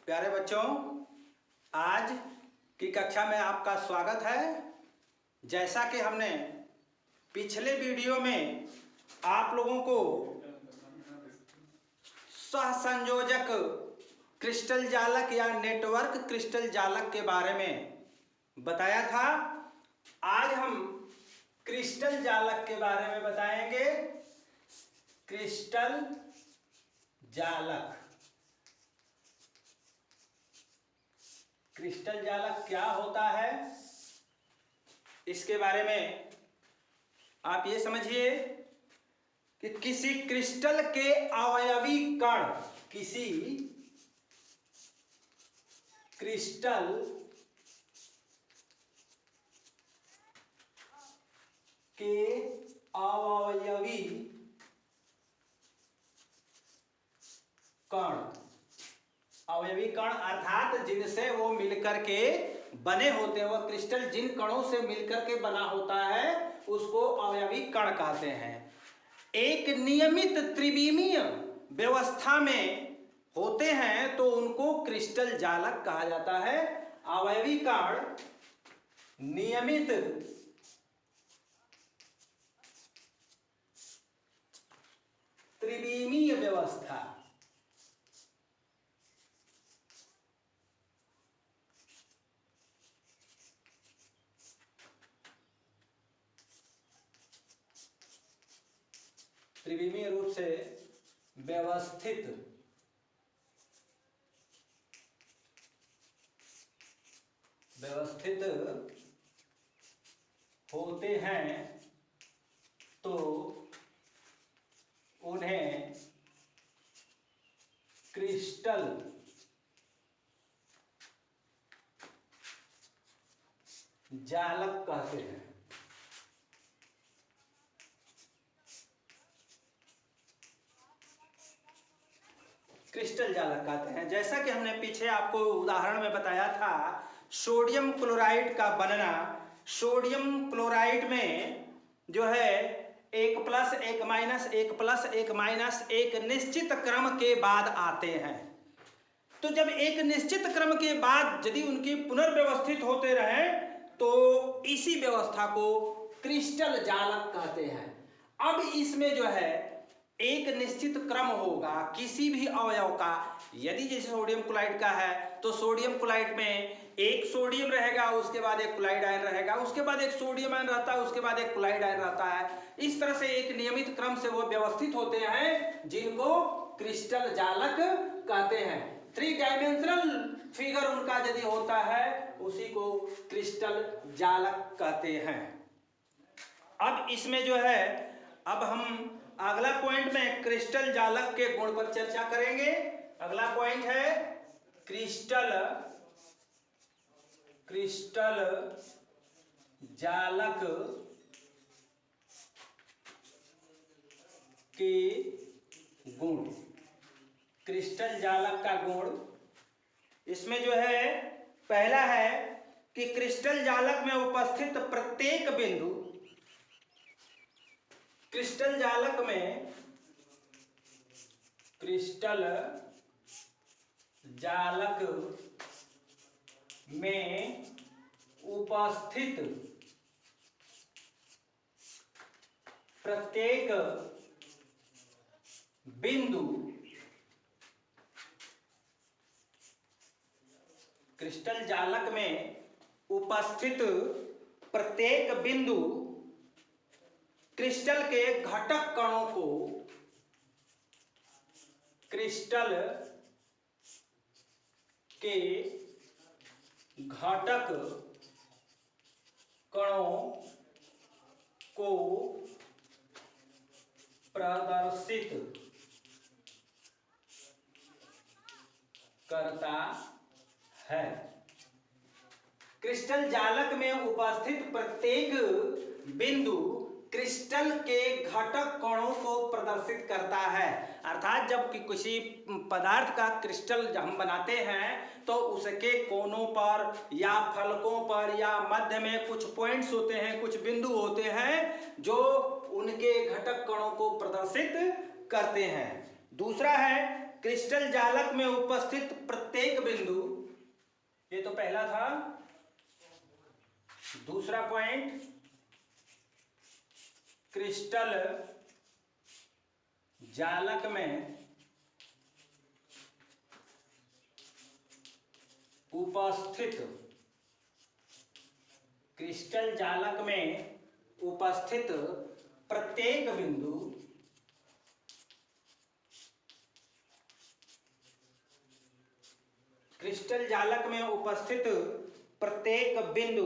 प्यारे बच्चों, आज की कक्षा में आपका स्वागत है। जैसा कि हमने पिछले वीडियो में आप लोगों को सहसंयोजक क्रिस्टल जालक या नेटवर्क क्रिस्टल जालक के बारे में बताया था। आज हम क्रिस्टल जालक के बारे में बताएंगे। क्रिस्टल जालक, क्रिस्टल जालक क्या होता है, इसके बारे में आप ये समझिए कि किसी क्रिस्टल के अवयवी कण, किसी क्रिस्टल के अवयवी कण, अवयवी कण अर्थात जिनसे वो मिलकर के बने होते हैं, वह क्रिस्टल जिन कणों से मिलकर के बना होता है उसको अवयवी कण कहते हैं। एक नियमित त्रिविमीय व्यवस्था में होते हैं तो उनको क्रिस्टल जालक कहा जाता है। अवयवी कण नियमित त्रिविमीय व्यवस्था, त्रिविमीय रूप से व्यवस्थित होते हैं तो उन्हें क्रिस्टल जालक कहते हैं। क्रिस्टल जालक कहते हैं। जैसा कि हमने पीछे आपको उदाहरण में बताया था, सोडियम क्लोराइड का बनना, सोडियम क्लोराइड में जो है 1+, 1-, 1+, 1-, एक निश्चित क्रम के बाद आते हैं। तो जब एक निश्चित क्रम के बाद यदि उनके पुनर्व्यवस्थित होते रहे तो इसी व्यवस्था को क्रिस्टल जालक कहते हैं। अब इसमें जो है एक निश्चित क्रम होगा किसी भी अवयव का। यदि जैसे सोडियम क्लोराइड का है तो सोडियम क्लोराइड में एक सोडियम रहेगा, उसके बाद एक क्लोराइड आयन रहेगा, उसके बाद एक सोडियम आयन रहता है, उसके बाद एक क्लोराइड आयन रहता है। इस तरह से एक नियमित क्रम से वो व्यवस्थित होते हैं जिनको क्रिस्टल जालक कहते हैं। 3 डायमेंशनल फिगर उनका यदि होता है उसी को क्रिस्टल जालक कहते हैं। अब इसमें जो है, अब हम अगला पॉइंट में क्रिस्टल जालक के गुण पर चर्चा करेंगे। अगला पॉइंट है क्रिस्टल जालक के गुण। क्रिस्टल जालक का गुण, इसमें जो है पहला है कि क्रिस्टल जालक में उपस्थित प्रत्येक बिंदु, क्रिस्टल जालक में उपस्थित प्रत्येक बिंदु, क्रिस्टल जालक में उपस्थित प्रत्येक बिंदु क्रिस्टल के घटक कणों को क्रिस्टल के घटक कणों को प्रदर्शित करता है। क्रिस्टल जालक में उपस्थित प्रत्येक बिंदु क्रिस्टल के घटक कणों को प्रदर्शित करता है। अर्थात जब किसी पदार्थ का क्रिस्टल हम बनाते हैं तो उसके कोनों पर या फलकों पर या मध्य में कुछ पॉइंट्स होते हैं, कुछ बिंदु होते हैं जो उनके घटक कणों को प्रदर्शित करते हैं। दूसरा है क्रिस्टल जालक में उपस्थित प्रत्येक बिंदु, ये तो पहला था। दूसरा पॉइंट, क्रिस्टल जालक में उपस्थित, क्रिस्टल जालक में उपस्थित प्रत्येक बिंदु क्रिस्टल जालक में उपस्थित प्रत्येक बिंदु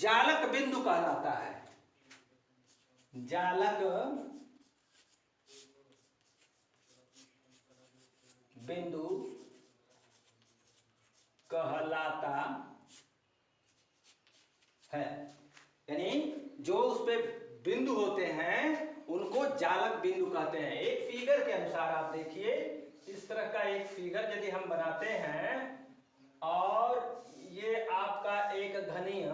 जालक बिंदु कहलाता है। जालक बिंदु कहलाता है। यानी जो उस पे बिंदु होते हैं उनको जालक बिंदु कहते हैं। एक फिगर के अनुसार आप देखिए, इस तरह का एक फिगर यदि हम बनाते हैं और ये आपका एक घनीय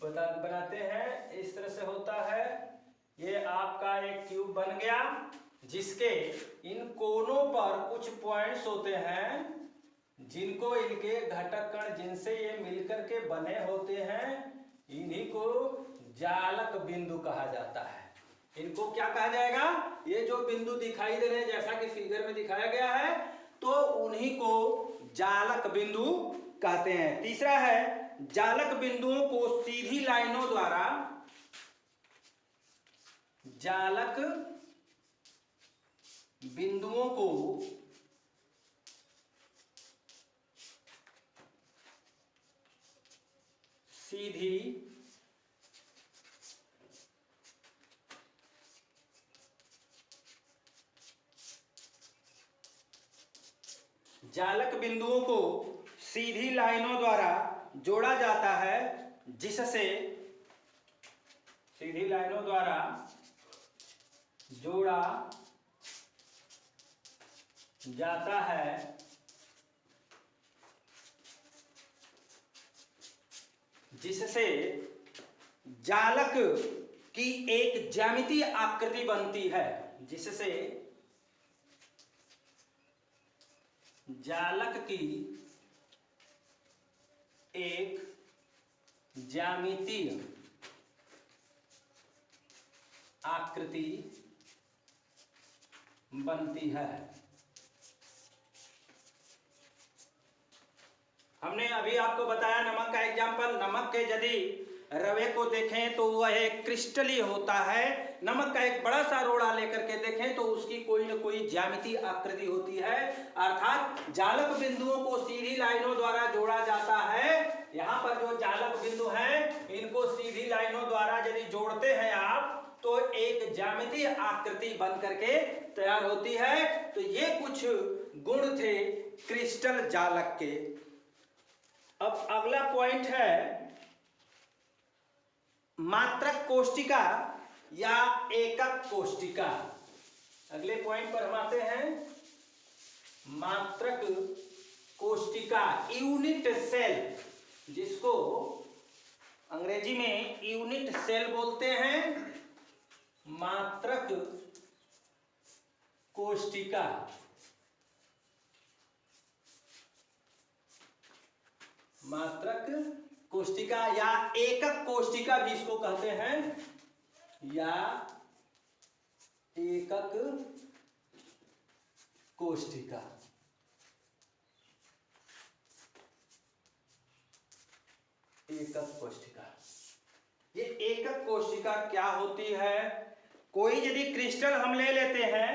बनाते हैं, इस तरह से होता है। ये आपका एक क्यूब बन गया जिसके इन कोनों पर कुछ पॉइंट्स होते हैं जिनको इनके घटक कण जिनसे ये मिलकर के बने होते हैं, इन्हीं को जालक बिंदु कहा जाता है। इनको क्या कहा जाएगा? ये जो बिंदु दिखाई दे रहे हैं जैसा कि फिगर में दिखाया गया है, तो उन्हीं को जालक बिंदु कहते हैं। तीसरा है, जालक बिंदुओं को सीधी लाइनों द्वारा, जालक बिंदुओं को सीधी जालक बिंदुओं को सीधी लाइनों द्वारा जोड़ा जाता है, जिससे सीधी लाइनों द्वारा जोड़ा जाता है, जिससे जालक की एक ज्यामितीय आकृति बनती है, जिससे जालक की एक ज्यामितीय आकृति बनती है। हमने अभी आपको बताया नमक का एग्जाम्पल। नमक के यदि रवे को देखें तो वह एक क्रिस्टलीय होता है। नमक का एक बड़ा सा रोड़ा लेकर के देखें तो उसकी कोई न कोई ज्यामितीय आकृति होती है। अर्थात जालक बिंदुओं को सीधी लाइनों द्वारा जोड़ा जाता है। यहाँ पर जो जालक बिंदु हैं, इनको सीधी लाइनों द्वारा यदि जोड़ते हैं आप, तो एक ज्यामितीय आकृति बन करके तैयार होती है। तो ये कुछ गुण थे क्रिस्टल जालक के। अब अगला पॉइंट है मात्रक कोष्टिका या एकक कोष्टिका। अगले पॉइंट पर हम आते हैं, मात्रक कोष्टिका, यूनिट सेल, जिसको अंग्रेजी में यूनिट सेल बोलते हैं। मात्रक कोष्टिका, मात्रक कोष्टिका या एकक कोष्टिका भी इसको कहते हैं, या एकक कोष्टिका। एकक कोष्टिका, ये एकक कोष्टिका क्या होती है? कोई यदि क्रिस्टल हम ले लेते हैं,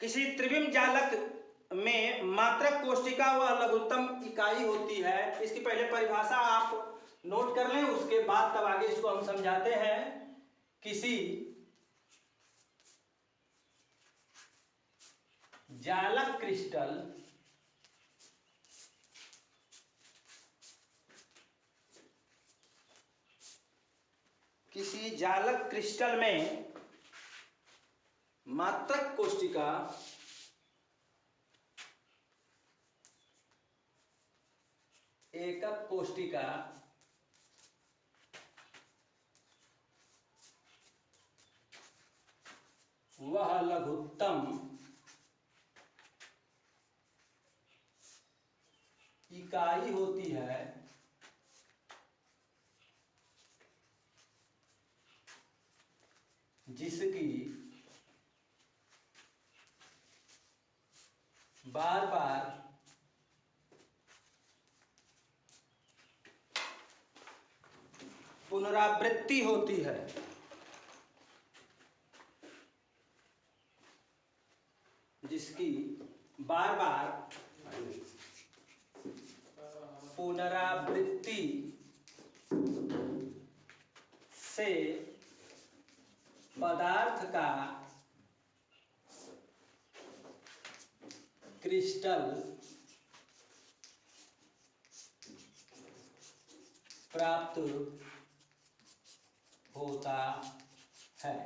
किसी त्रिविम जालक में मात्रक कोष्टिका वह लघुत्तम इकाई होती है। इसकी पहले परिभाषा आप नोट कर लें, उसके बाद तब आगे इसको हम समझाते हैं। किसी जालक क्रिस्टल किसी जालक क्रिस्टल में मात्रक कोष्टिका एकक कोष्टिका वह लघुत्तम इकाई होती है जिसकी बार बार पुनरावृत्ति होती है। जिसकी बार बार पुनरावृत्ति से पदार्थ का क्रिस्टल प्राप्त होता है।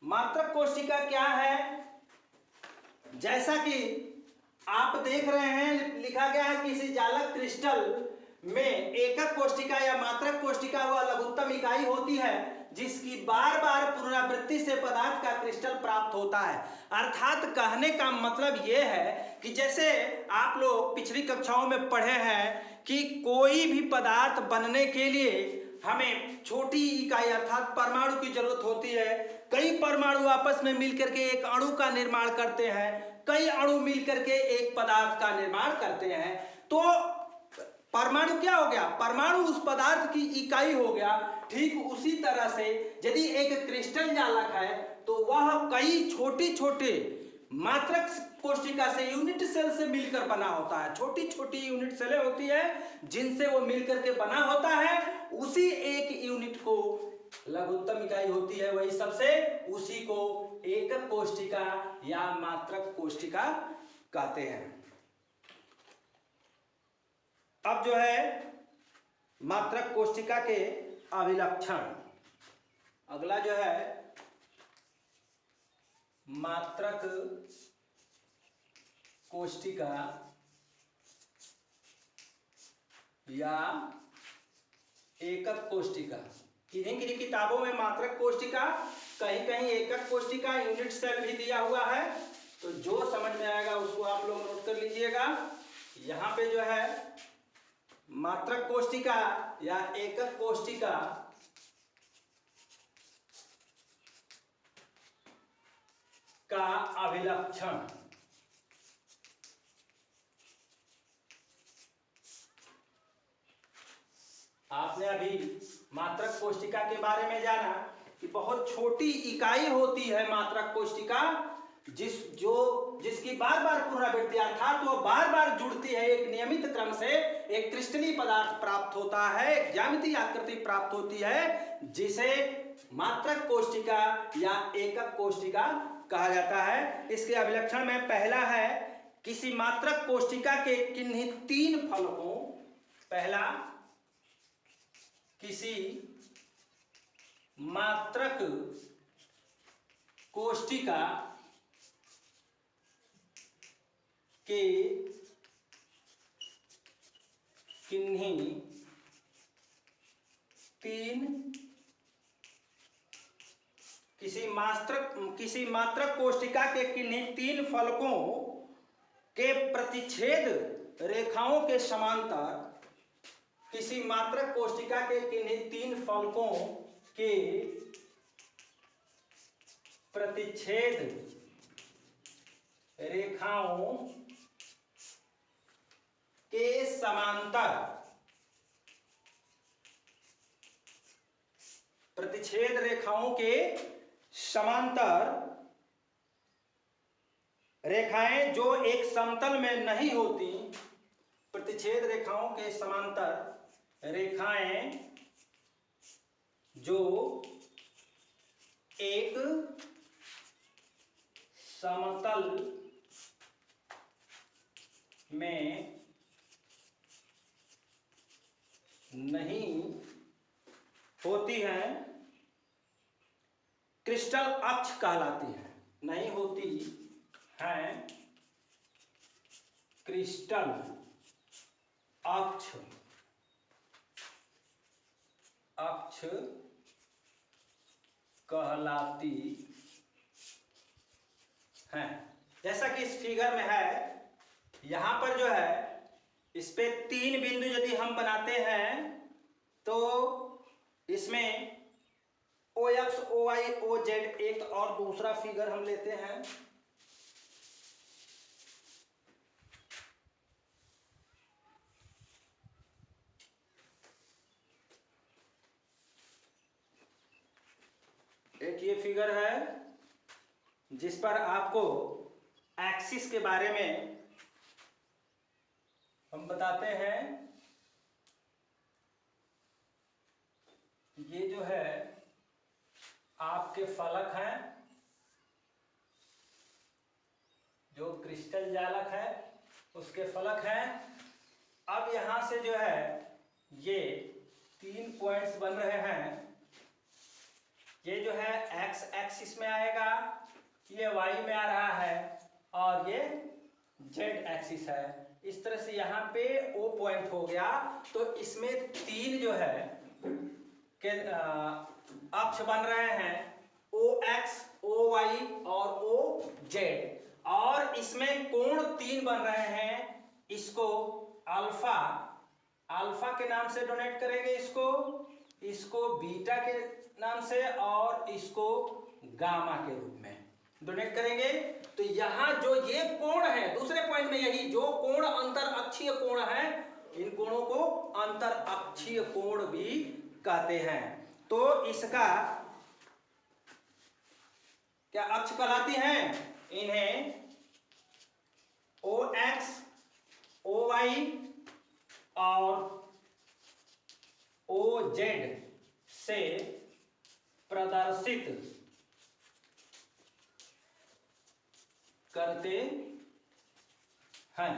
मात्रक कोशिका क्या है? जैसा कि आप देख रहे हैं, लिखा गया है किसी जालक क्रिस्टल में एकक कोशिका या मात्रक कोशिका वह लघुत्तम इकाई होती है जिसकी बार बार पुनरावृत्ति से पदार्थ का क्रिस्टल प्राप्त होता है। अर्थात कहने का मतलब यह है कि जैसे आप लोग पिछली कक्षाओं में पढ़े हैं कि कोई भी पदार्थ बनने के लिए हमें छोटी इकाई अर्थात परमाणु की जरूरत होती है। कई परमाणु आपस में मिलकर के एक अणु का निर्माण करते हैं, कई अणु मिलकर के एक पदार्थ का निर्माण करते हैं। तो परमाणु क्या हो गया? परमाणु उस पदार्थ की इकाई हो गया। ठीक उसी तरह से यदि एक क्रिस्टल जालक है तो वह कई छोटे छोटे मात्रक कोशिका से, यूनिट सेल से मिलकर बना होता है। छोटी छोटी यूनिट सेलें होती है जिनसे वो मिलकर के बना होता है। उसी एक यूनिट को लघुत्तम इकाई होती है, वही सबसे, उसी को एकक कोशिका या मात्रक कोशिका कहते हैं। अब जो है मात्रक कोशिका के अभिलक्षण, अगला जो है मात्रक कोशिका या एकक कोशिका। किन्हीं किन्हीं किताबों में मात्रक कोशिका, कहीं कहीं एकक कोशिका, यूनिट सेल भी दिया हुआ है। तो जो समझ में आएगा उसको आप लोग नोट कर लीजिएगा। यहाँ पे जो है मात्रक कोशिका या एकक कोशिका का अभिलक्षण। आपने अभी मात्रक कोशिका के बारे में जाना कि बहुत छोटी इकाई होती है मात्रक कोशिका, जिसकी बार बार पुनरावृत्ति अर्थात वो बार बार जुड़ती है, एक नियमित क्रम से एक क्रिस्टलीय पदार्थ प्राप्त होता है, एक ज्यामितीय आकृति प्राप्त होती है, जिसे मात्रक कोशिका या एकक कोशिका कहा जाता है। इसके अभिलक्षण में पहला है किसी मात्रक कोशिका के किन्हीं तीन फलकों। पहला, किसी मात्रक कोशिका के किन्हीं तीन, किसी मात्रक कोशिका के किन्हीं तीन फलकों के प्रतिच्छेद रेखाओं के समांतर, किसी मात्रक कोशिका के किन्हीं तीन फलकों के प्रतिच्छेद रेखाओं के समांतर, प्रतिच्छेद रेखाओं के समांतर रेखाएं जो एक समतल में नहीं होती, प्रतिच्छेद रेखाओं के समांतर रेखाएं जो एक समतल में नहीं होती हैं, क्रिस्टल अक्ष कहलाती हैं। नहीं होती हैं क्रिस्टल अक्ष, अक्ष कहलाती हैं। जैसा कि इस फिगर में है, यहां पर जो है इस पे 3 बिंदु यदि हम बनाते हैं तो इसमें O X O Y O Z, एक और दूसरा फिगर हम लेते हैं। एक ये फिगर है जिस पर आपको एक्सिस के बारे में हम बताते हैं। ये जो है आपके फलक हैं, जो क्रिस्टल जालक है उसके फलक हैं। अब यहां से जो है ये 3 पॉइंट्स बन रहे हैं। ये जो है एक्स एक्सिस में आएगा, ये वाई में आ रहा है और ये जेड एक्सिस है। इस तरह से यहाँ पे ओ पॉइंट हो गया। तो इसमें 3 जो है के अक्ष बन रहे हैं, ओ एक्स ओ वाई और ओ जेड, और इसमें कोण 3 बन रहे हैं। इसको अल्फा अल्फा के नाम से डोनेट करेंगे, इसको बीटा के नाम से और इसको गामा के रूप में डोनेट करेंगे। तो यहाँ जो ये कोण है दूसरे पॉइंट में, यही जो कोण अंतर अक्षीय कोण है, इन कोणों को अंतर अक्षीय कोण भी कहते हैं। तो इसका क्या अक्ष कहलाती हैं? इन्हें ओ एक्स ओ वाई और ओ जेड से प्रदर्शित करते हैं।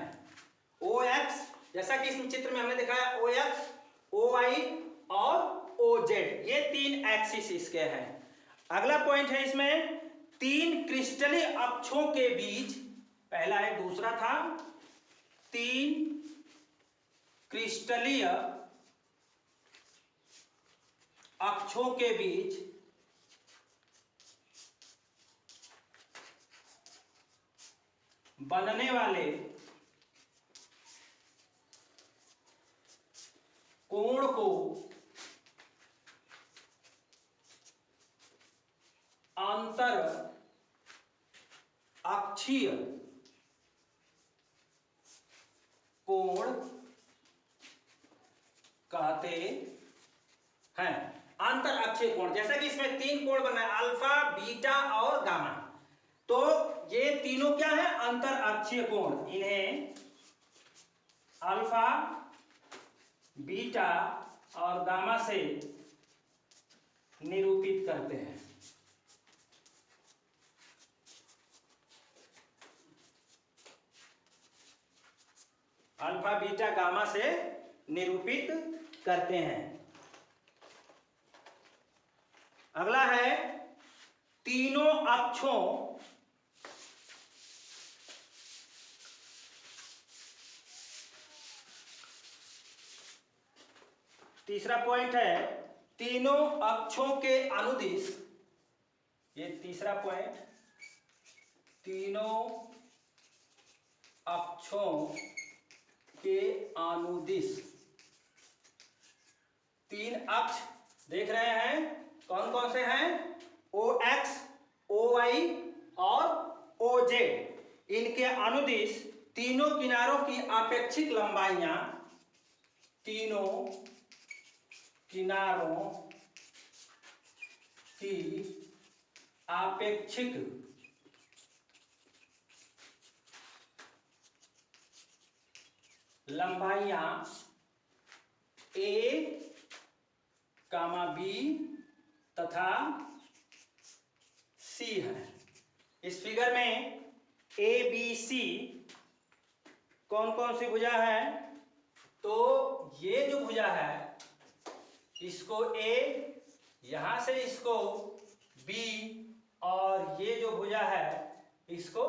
ओ एक्स, जैसा कि इस चित्र में हमने दिखाया, ओ एक्स ओ वाई और ओ जेड, ये 3 एक्सिस इसके हैं। अगला पॉइंट है इसमें 3 क्रिस्टलीय अक्षों के बीच, पहला है दूसरा था, 3 क्रिस्टलीय अक्षों के बीच बनने वाले कोण को अंतर अक्षीय कोण कहते हैं। अंतर अक्षीय कोण, जैसा कि इसमें 3 कोण बना है, अल्फा बीटा और गामा। तो ये तीनों क्या है? अंतर अक्षीय कोण। इन्हें अल्फा बीटा और गामा से निरूपित करते हैं। अल्फा बीटा गामा से निरूपित करते हैं। अगला है तीनों अक्षों तीसरा पॉइंट है तीनों अक्षों के अनुदिश। ये तीसरा पॉइंट, तीनों अक्षों के अनुदिश। 3 अक्ष देख रहे हैं, कौन कौन से हैं? ओ एक्स ओ वाई और ओ जेड। इनके अनुदिश तीनों किनारों की आपेक्षिक लंबाइयां, तीनों किनारों की आपेक्षिक लंबाइयां ए कामा बी तथा सी है। इस फिगर में ए बी सी कौन कौन सी भुजा है? तो ये जो भुजा है इसको ए, यहां से इसको बी, और ये जो भुजा है इसको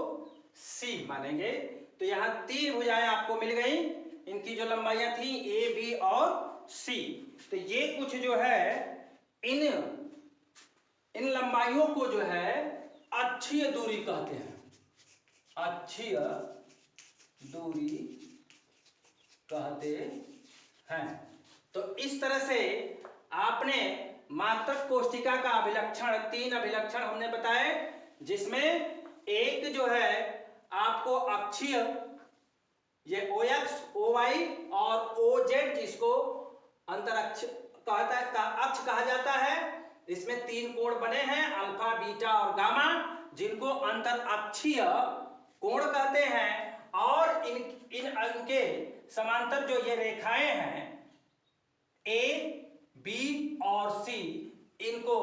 सी मानेंगे। तो यहां 3 भुजाएं आपको मिल गई, इनकी जो लंबाइयां थी ए बी और सी। तो ये कुछ जो है इन लंबाइयों को जो है अक्षीय दूरी कहते हैं। अक्षीय दूरी कहते हैं। तो इस तरह से आपने मात्रक कोष्ठिका का अभिलक्षण, 3 अभिलक्षण हमने बताए, जिसमें एक जो है आपको अक्षीय, ये OX, OY और OZ जिसको अंतरअक्ष कहता है, अक्ष कहा जाता है। इसमें 3 कोण बने हैं, अल्फा, बीटा और गामा, जिनको अंतरअक्षीय कोण कहते हैं। और इनके समांतर जो ये रेखाएं हैं A, B और C, इनको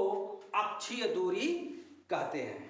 अक्षीय दूरी कहते हैं।